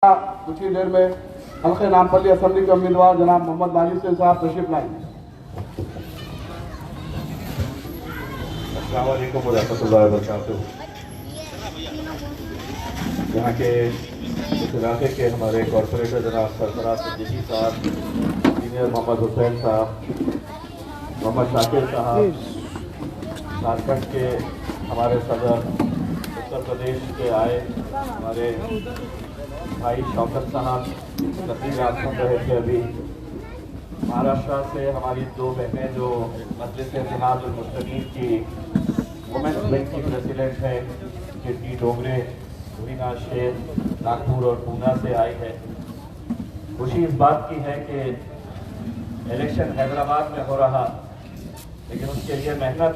कुछ ही देर में हल्के नामपल्ली असेंबली के उम्मीदवार जनाब मोहम्मद माजिद हुसैन साहब तशरीफ लाएंगे। अस्सलाम वालेकुम व रहमतुल्लाहि व बरकातुहू। यहाँ के इस इलाके के हमारे कॉर्पोरेटर जनाब सरफराज सिद्दीकी साहब, इंजीनियर मोहम्मद हुसैन साहब, मोहम्मद शाकिर साहब, झारखंड के हमारे सदर, उत्तर प्रदेश के आए हमारे भाई शौकत साहब, तकरीर आप सुन रहे थे अभी। महाराष्ट्र से हमारी दो बहनें जो मजलिस इत्तेहादुल मुस्लिमीन की वुमेन्स विंग की प्रेसिडेंट है, कीर्ति डोंगरे, रुबीना शेख, नागपुर और पूना से आई है। खुशी इस बात की है कि इलेक्शन हैदराबाद में हो रहा, लेकिन उसके लिए मेहनत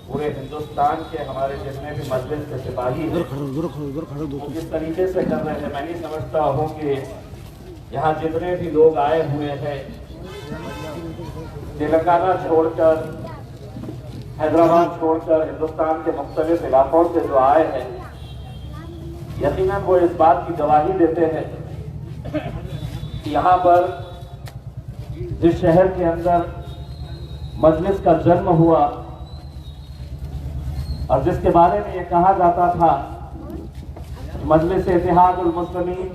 पूरे हिंदुस्तान के हमारे जितने भी मजलिस के सिपाही हैं वो जिस तरीके से कर रहे हैं, मैं नहीं समझता हूँ कि यहाँ जितने भी लोग आए हुए हैं तेलंगाना छोड़कर, हैदराबाद छोड़कर, हिंदुस्तान के मुख्तलिफ इलाकों से जो आए हैं, यकीनन वो इस बात की गवाही देते हैं कि यहाँ पर जिस शहर के अंदर मजलिस का जन्म हुआ और जिसके बारे में ये कहा जाता था मजलिस इत्तेहादुल मुस्लिमीन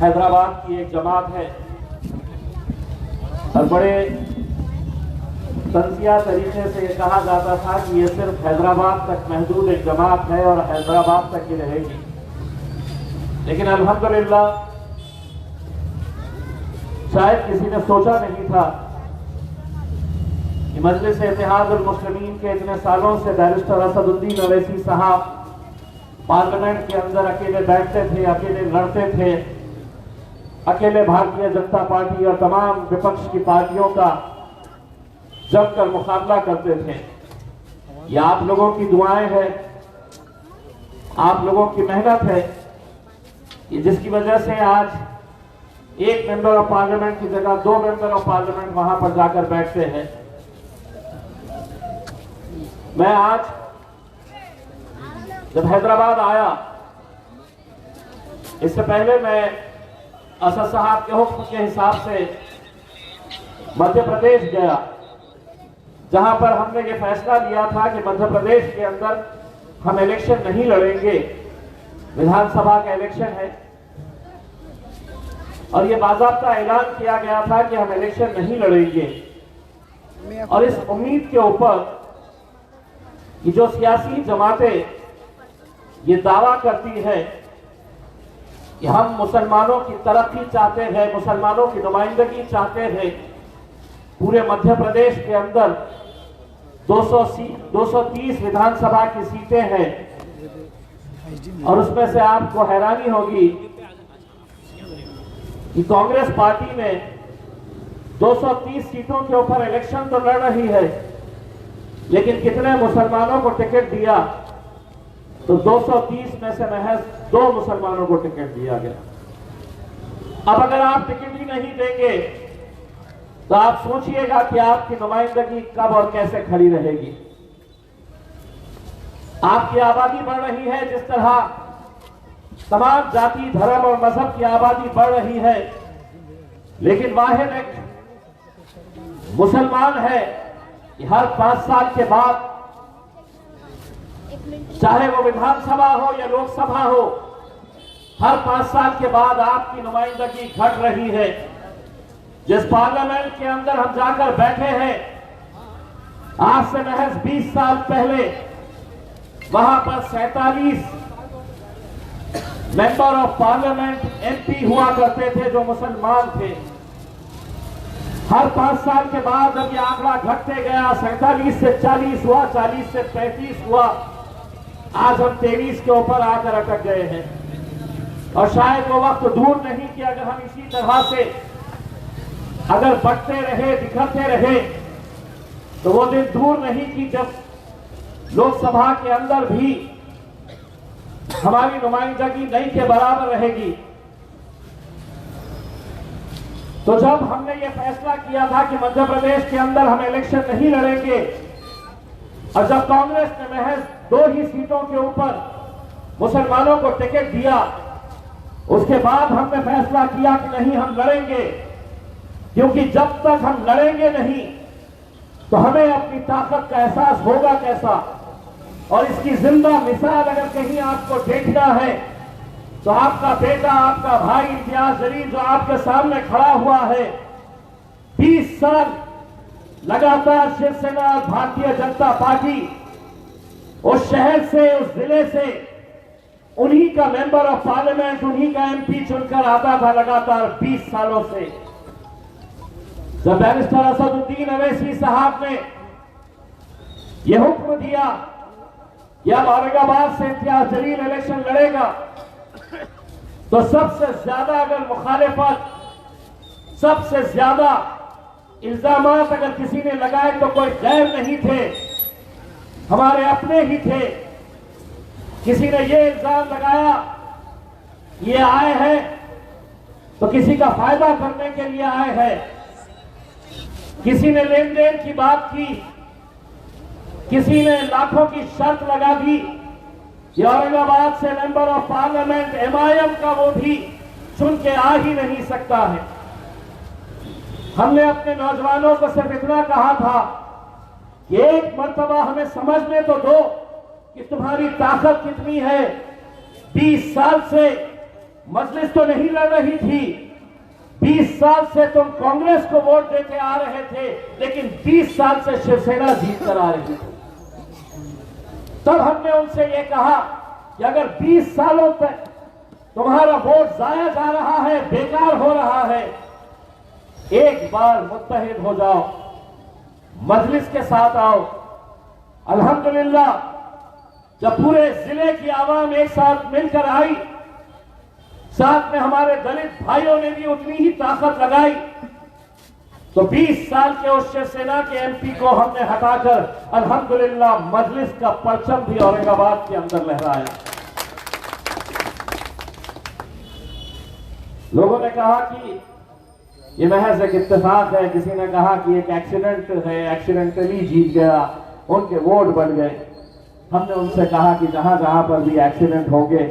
हैदराबाद की एक जमात है, और बड़े तंजिया तरीके से ये कहा जाता था कि ये सिर्फ हैदराबाद तक महदूद एक जमात है और हैदराबाद तक ही रहेगी। लेकिन अल्हम्दुलिल्लाह शायद किसी ने सोचा नहीं था कि मजलिस इत्तेहादुल मुस्लिमीन के इतने सालों से बैरिस्टर असदुद्दीन अवैसी साहब पार्लियामेंट के अंदर अकेले बैठते थे, अकेले लड़ते थे, अकेले भारतीय जनता पार्टी और तमाम विपक्ष की पार्टियों का जमकर मुकाबला करते थे। ये आप लोगों की दुआएं हैं, आप लोगों की मेहनत है कि जिसकी वजह से आज एक मेंबर ऑफ पार्लियामेंट की जगह दो मेंबर ऑफ पार्लियामेंट वहां पर जाकर बैठते हैं। मैं आज जब हैदराबाद आया, इससे पहले मैं असद साहब के हुक्म के हिसाब से मध्य प्रदेश गया, जहां पर हमने ये फैसला लिया था कि मध्य प्रदेश के अंदर हम इलेक्शन नहीं लड़ेंगे। विधानसभा का इलेक्शन है और ये बाकायदा ऐलान किया गया था कि हम इलेक्शन नहीं लड़ेंगे, और इस उम्मीद के ऊपर कि जो सियासी जमातें ये दावा करती है कि हम मुसलमानों की तरक्की चाहते हैं, मुसलमानों की नुमाइंदगी चाहते हैं, पूरे मध्य प्रदेश के अंदर 230 विधानसभा की सीटें हैं, और उसमें से आपको हैरानी होगी कि कांग्रेस पार्टी ने 230 सीटों के ऊपर इलेक्शन तो लड़ रही है, लेकिन कितने मुसलमानों को टिकट दिया? तो 230 में से महज 2 मुसलमानों को टिकट दिया गया। अब अगर आप टिकट ही नहीं देंगे तो आप सोचिएगा कि आपकी नुमाइंदगी कब और कैसे खड़ी रहेगी। आपकी आबादी बढ़ रही है, जिस तरह तमाम जाति, धर्म और मजहब की आबादी बढ़ रही है, लेकिन वाहिद एक मुसलमान है कि हर 5 साल के बाद, चाहे वो विधानसभा हो या लोकसभा हो, हर 5 साल के बाद आपकी नुमाइंदगी घट रही है। जिस पार्लियामेंट के अंदर हम जाकर बैठे हैं, आज से महज 20 साल पहले वहां पर 47 मेंबर ऑफ पार्लियामेंट एमपी हुआ करते थे जो मुसलमान थे। हर 5 साल के बाद जब ये आंकड़ा घटते गया, 47 से 40 हुआ, 40 से 35 हुआ, आज हम 23 के ऊपर आकर अटक गए हैं। और शायद वो वक्त दूर नहीं कि अगर हम इसी तरह से अगर बढ़ते रहे, बिखरते रहे, तो वो दिन दूर नहीं कि जब लोकसभा के अंदर भी हमारी नुमाइंदगी नहीं के बराबर रहेगी। तो जब हमने ये फैसला किया था कि मध्य प्रदेश के अंदर हम इलेक्शन नहीं लड़ेंगे, और जब कांग्रेस ने महज 2 ही सीटों के ऊपर मुसलमानों को टिकट दिया, उसके बाद हमने फैसला किया कि नहीं, हम लड़ेंगे, क्योंकि जब तक हम लड़ेंगे नहीं तो हमें अपनी ताकत का एहसास होगा कैसा। और इसकी जिंदा मिसाल अगर कहीं आपको देखना है तो आपका बेटा, आपका भाई इम्तियाज जलील जो आपके सामने खड़ा हुआ है, 20 साल लगातार शिवसेना और भारतीय जनता पार्टी उस शहर से, उस जिले से उन्हीं का मेंबर ऑफ पार्लियामेंट, उन्हीं का एमपी चुनकर आता था लगातार 20 सालों से। जब बैरिस्टर असदुद्दीन अवैसी साहब ने यह हुक्म दिया कि अब औरंगाबाद से इम्तियाज जलील इलेक्शन लड़ेगा, तो सबसे ज्यादा अगर मुखालिफत, सबसे ज्यादा इल्जामात अगर किसी ने लगाए तो कोई गैर नहीं थे, हमारे अपने ही थे। किसी ने ये इल्जाम लगाया, ये आए हैं तो किसी का फायदा करने के लिए आए हैं। किसी ने लेन देन की बात की, किसी ने लाखों की शर्त लगा दी कि औरंगाबाद से मेंबर ऑफ पार्लियामेंट एमआईएम का वो भी चुन के आ ही नहीं सकता है। हमने अपने नौजवानों को सिर्फ इतना कहा था कि एक मर्तबा हमें समझने तो दो कि तुम्हारी ताकत कितनी है। 20 साल से मजलिस तो नहीं लड़ रही थी, 20 साल से तुम कांग्रेस को वोट देते आ रहे थे, लेकिन 20 साल से शिवसेना जीत कर आ रही थी। तब हमने उनसे ये कहा कि अगर 20 सालों तक तुम्हारा वोट जाया जा रहा है, बेकार हो रहा है, एक बार मुत्तहिद हो जाओ, मजलिस के साथ आओ। अल्हम्दुलिल्लाह जब पूरे जिले की आवाम एक साथ मिलकर आई, साथ में हमारे दलित भाइयों ने भी उतनी ही ताकत लगाई, तो 20 साल के उस शिवसेना के एमपी को हमने हटाकर अल्हम्दुलिल्लाह मजलिस का परचम भी औरंगाबाद के अंदर लहराया। लोगों ने कहा कि ये महज एक इत्तेफाक है, किसी ने कहा कि एक एक्सीडेंट है, एक्सीडेंटली जीत गया, उनके वोट बढ़ गए। हमने उनसे कहा कि जहां जहां पर भी एक्सीडेंट होंगे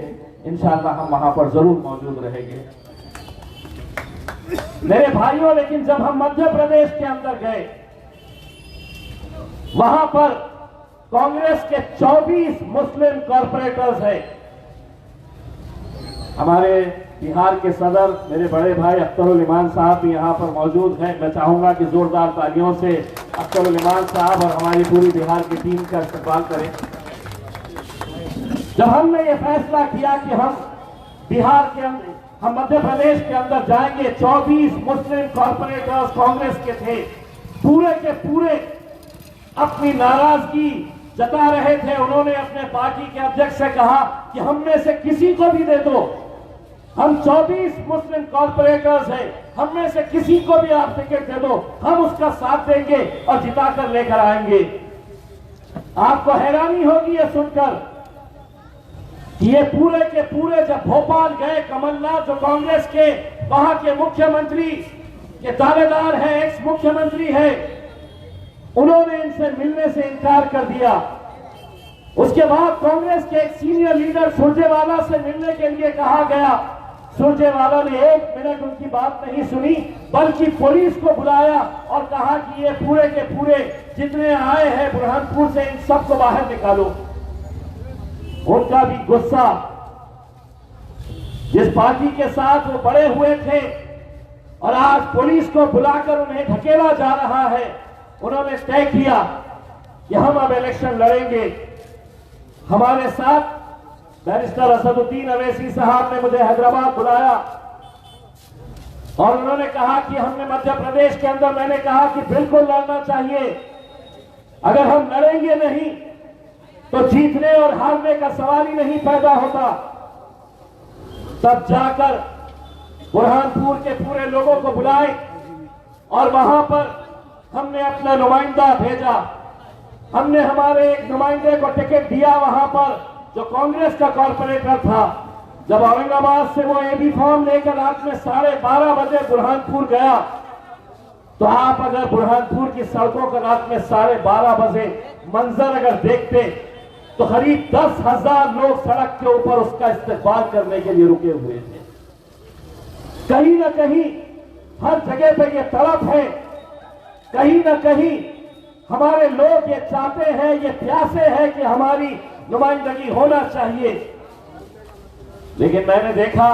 इंशाअल्लाह हम वहां पर जरूर मौजूद रहेंगे। मेरे भाइयों, लेकिन जब हम मध्य प्रदेश के अंदर गए, वहां पर कांग्रेस के 24 मुस्लिम कॉर्पोरेटर्स हैं। हमारे बिहार के सदर मेरे बड़े भाई अख्तरुल इमान साहब भी यहां पर मौजूद हैं। मैं चाहूंगा कि जोरदार तालियों से अख्तरुल इमान साहब और हमारी पूरी बिहार की टीम का इस्तेमाल करें। जब हमने ये फैसला किया कि हम बिहार के अंदर, हम मध्य प्रदेश के अंदर जाएंगे, 24 मुस्लिम कॉर्पोरेटर्स कांग्रेस के थे, पूरे के पूरे अपनी नाराजगी जता रहे थे। उन्होंने अपने पार्टी के अध्यक्ष से कहा कि हम में से किसी को भी दे दो, हम 24 मुस्लिम कॉर्पोरेटर्स हैं, हम में से किसी को भी आप टिकट दे दो, हम उसका साथ देंगे और जिताकर लेकर आएंगे। आपको हैरानी होगी ये सुनकर कि ये पूरे के पूरे जब भोपाल गए, कमलनाथ जो कांग्रेस के वहां के मुख्यमंत्री के दावेदार हैं, एक्स मुख्यमंत्री है, उन्होंने इनसे मिलने से इनकार कर दिया। उसके बाद कांग्रेस के एक सीनियर लीडर सुरजेवाला से मिलने के लिए कहा गया, सुरजेवाला ने 1 मिनट उनकी बात नहीं सुनी, बल्कि पुलिस को बुलाया और कहा कि ये पूरे के पूरे जितने आए हैं बुरहानपुर से, इन सबको बाहर निकालो। उनका भी गुस्सा, जिस पार्टी के साथ वो बड़े हुए थे और आज पुलिस को बुलाकर उन्हें ढकेला जा रहा है, उन्होंने तय किया कि हम अब इलेक्शन लड़ेंगे। हमारे साथ बैरिस्टर असदुद्दीन अवैसी साहब ने मुझे हैदराबाद बुलाया और उन्होंने कहा कि हमने मध्य प्रदेश के अंदर, मैंने कहा कि बिल्कुल लड़ना चाहिए, अगर हम लड़ेंगे नहीं तो जीतने और हारने का सवाल ही नहीं पैदा होता। तब जाकर बुरहानपुर के पूरे लोगों को बुलाए और वहां पर हमने अपना नुमाइंदा भेजा। हमने हमारे एक नुमाइंदे को टिकट दिया वहां पर, जो कांग्रेस का कॉर्पोरेटर था। जब औरंगाबाद से वो एबी फॉर्म लेकर रात में 12:30 बजे बुरहानपुर गया, तो आप अगर बुरहानपुर की सड़कों का रात में 12:30 बजे मंजर अगर देखते तो करीब 10,000 लोग सड़क के ऊपर उसका इस्तकबाल करने के लिए रुके हुए थे। कहीं ना कहीं हर जगह पे ये तड़प है, कहीं ना कहीं हमारे लोग ये चाहते हैं, ये प्यासे हैं कि हमारी नुमाइंदगी होना चाहिए। लेकिन मैंने देखा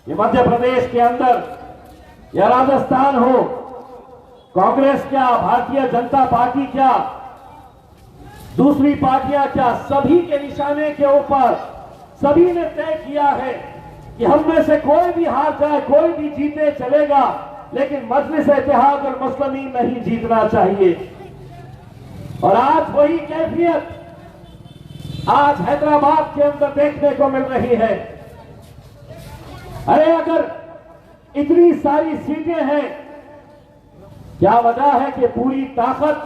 ये मध्य प्रदेश के अंदर या राजस्थान हो, कांग्रेस क्या, भारतीय जनता पार्टी क्या, दूसरी पार्टियां क्या, सभी के निशाने के ऊपर सभी ने तय किया है कि हम में से कोई भी हार जाए, कोई भी जीते चलेगा, लेकिन मजलिस इत्तेहाद और मुस्लिमीन नहीं जीतना चाहिए। और आज वही कैफियत आज हैदराबाद के अंदर देखने को मिल रही है। अरे अगर इतनी सारी सीटें हैं, क्या वजह है कि पूरी ताकत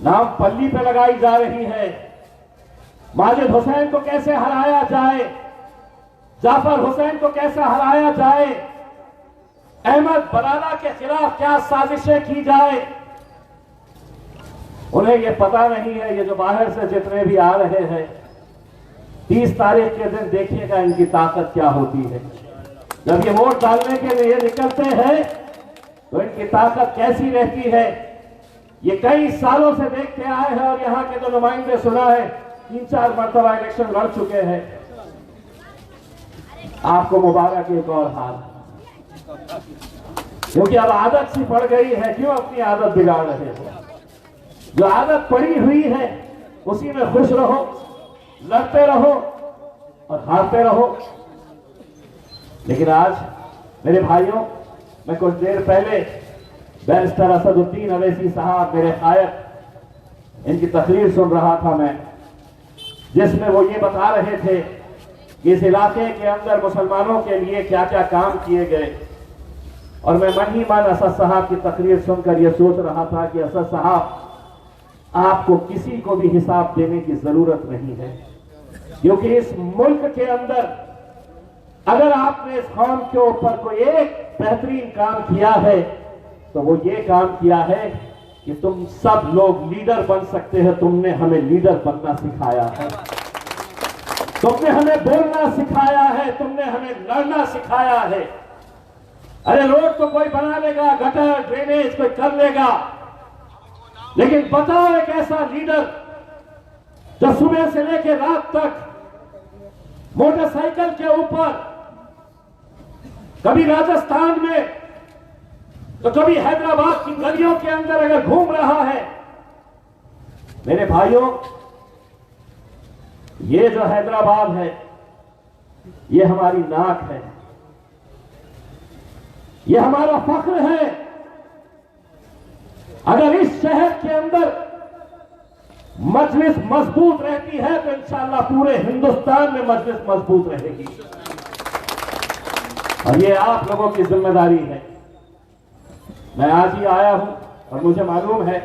नाम पल्ली पे लगाई जा रही है? माजिद हुसैन को कैसे हराया जाए, जाफर हुसैन को कैसे हराया जाए, अहमद बलाला के खिलाफ क्या साजिशें की जाए, उन्हें यह पता नहीं है। ये जो बाहर से जितने भी आ रहे हैं, 30 तारीख के दिन देखिएगा इनकी ताकत क्या होती है। जब ये वोट डालने के लिए निकलते हैं तो इनकी ताकत कैसी रहती है, ये कई सालों से देखते आए हैं। और यहां के जो नुमाइंदे सुना है 3-4 मरतबा इलेक्शन लड़ चुके हैं। आपको मुबारक एक और हाल, क्योंकि अब आदत सी पड़ गई है। क्यों अपनी आदत बिगाड़ रहे हो? जो आदत पड़ी हुई है उसी में खुश रहो, लड़ते रहो और हारते रहो। लेकिन आज मेरे भाइयों, मैं कुछ देर पहले बैरिस्टर असदुद्दीन अवैसी साहब, मेरे कायद, इनकी तकरीर सुन रहा था मैं, जिसमें वो ये बता रहे थे कि इस इलाके के अंदर मुसलमानों के लिए क्या क्या काम किए गए। और मैं मन ही मन असद साहब की तकरीर सुनकर ये सोच रहा था कि असद साहब, आपको किसी को भी हिसाब देने की जरूरत नहीं है, क्योंकि इस मुल्क के अंदर अगर आपने इस कौम के ऊपर कोई एक बेहतरीन काम किया है तो वो ये काम किया है कि तुम सब लोग लीडर बन सकते हैं। तुमने हमें लीडर बनना सिखाया है, तुमने हमें बोलना सिखाया है, तुमने हमें लड़ना सिखाया है। अरे रोड तो कोई बना लेगा, गटर ड्रेनेज कोई कर लेगा, लेकिन बताओ एक ऐसा लीडर जो सुबह से लेकर रात तक मोटरसाइकिल के ऊपर, कभी राजस्थान में तो कभी हैदराबाद की गलियों के अंदर अगर घूम रहा है। मेरे भाइयों, ये जो हैदराबाद है ये हमारी नाक है, ये हमारा फख्र है। अगर इस शहर के अंदर मजलिस मजबूत रहती है तो इंशाअल्लाह पूरे हिंदुस्तान में मजलिस मजबूत रहेगी। और ये आप लोगों की जिम्मेदारी है। मैं आज ही आया हूं और मुझे मालूम है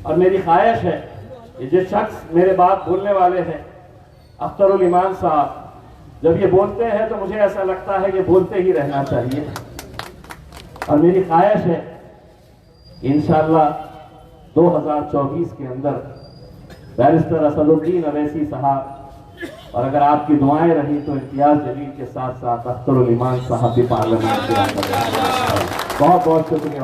और मेरी ख्वाहिश है कि जिस शख्स मेरे बात बोलने वाले हैं, अख्तरुल ईमान साहब, जब ये बोलते हैं तो मुझे ऐसा लगता है ये बोलते ही रहना चाहिए। और मेरी ख्वाहिश है इंशाअल्लाह 2024 के अंदर बैरिस्टर असदुद्दीन अवैसी साहब, और अगर आपकी दुआएं रही तो इम्तियाज जलील के साथ साथ अख्तरुल ईमान साहब भी पार्लियामेंट से आकर। बहुत बहुत शुक्रिया।